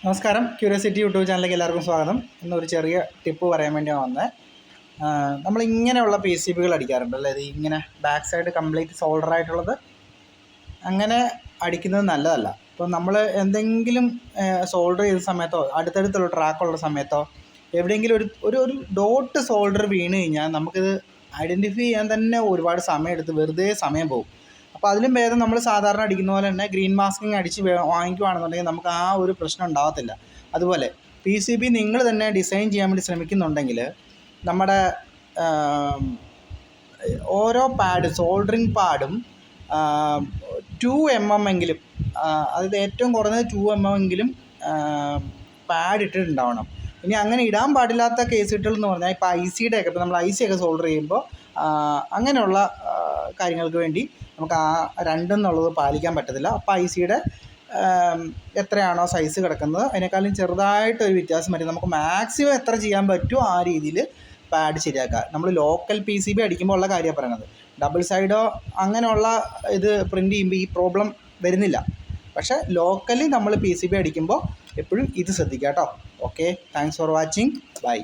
നമസ്കാരം, curiosity YouTube ചാനലിലേക്ക് എല്ലാവർക്കും സ്വാഗതം. ഇന്നൊരു ചെറിയ ടിപ്പ് പറയാൻ വേണ്ടിയാണ് വന്നത്. നമ്മളിങ്ങനെയുള്ള പി സി ബികൾ അടിക്കാറുണ്ട് അല്ലേ? ഇത് ഇങ്ങനെ ബാക്ക് സൈഡ് കംപ്ലീറ്റ് സോൾഡറായിട്ടുള്ളത് അങ്ങനെ അടിക്കുന്നത് നല്ലതല്ല. ഇപ്പോൾ നമ്മൾ എന്തെങ്കിലും സോൾഡർ ചെയ്ത സമയത്തോ അടുത്തടുത്തുള്ള ട്രാക്കുള്ള സമയത്തോ എവിടെയെങ്കിലും ഒരു ഡോട്ട് സോൾഡർ വീണ് കഴിഞ്ഞാൽ നമുക്കിത് ഐഡൻറ്റിഫൈ ചെയ്യാൻ തന്നെ ഒരുപാട് സമയം എടുത്ത് വെറുതെ സമയം പോകും. അപ്പോൾ അതിലും ഭേദം നമ്മൾ സാധാരണ അടിക്കുന്ന പോലെ തന്നെ ഗ്രീൻ മാസ്കിങ് അടിച്ച് വാങ്ങിക്കുകയാണെന്നുണ്ടെങ്കിൽ നമുക്ക് ആ ഒരു പ്രശ്നം ഉണ്ടാകത്തില്ല. അതുപോലെ പി സി ബി നിങ്ങൾ തന്നെ ഡിസൈൻ ചെയ്യാൻ വേണ്ടി ശ്രമിക്കുന്നുണ്ടെങ്കിൽ നമ്മുടെ ഓരോ സോൾഡറിങ് പാഡും 2 mm എങ്കിലും, അതായത് ഏറ്റവും കുറഞ്ഞത് 2 mm എങ്കിലും പാഡ് ഇട്ടിട്ടുണ്ടാവണം. ഇനി അങ്ങനെ ഇടാൻ പാടില്ലാത്ത കേസുകൾ എന്ന് പറഞ്ഞാൽ ഇപ്പോൾ ICയുടെ ഒക്കെ, ഇപ്പോൾ നമ്മൾ IC ഒക്കെ സോൾഡർ ചെയ്യുമ്പോൾ അങ്ങനെയുള്ള കാര്യങ്ങൾക്ക് വേണ്ടി നമുക്ക് ആ 2 എന്നുള്ളത് പാലിക്കാൻ പറ്റത്തില്ല. അപ്പോൾ ICയുടെ എത്രയാണോ സൈസ് കിടക്കുന്നത് അതിനേക്കാളും ചെറുതായിട്ടൊരു വ്യത്യാസം വരും. നമുക്ക് മാക്സിമം എത്ര ചെയ്യാൻ പറ്റുമോ ആ രീതിയിൽ പാഡ് ശരിയാക്കുക. നമ്മൾ ലോക്കൽ പി സി ബി അടിക്കുമ്പോൾ ഉള്ള കാര്യമാണ് പറയുന്നത്. ഡബിൾ സൈഡോ അങ്ങനെയുള്ള ഇത് പ്രിൻ്റ് ചെയ്യുമ്പോൾ ഈ പ്രോബ്ലം വരുന്നില്ല. പക്ഷേ ലോക്കലി നമ്മൾ പി സി ബി അടിക്കുമ്പോൾ എപ്പോഴും ഇത് ശ്രദ്ധിക്കുക കേട്ടോ. Okay, thanks for watching. By.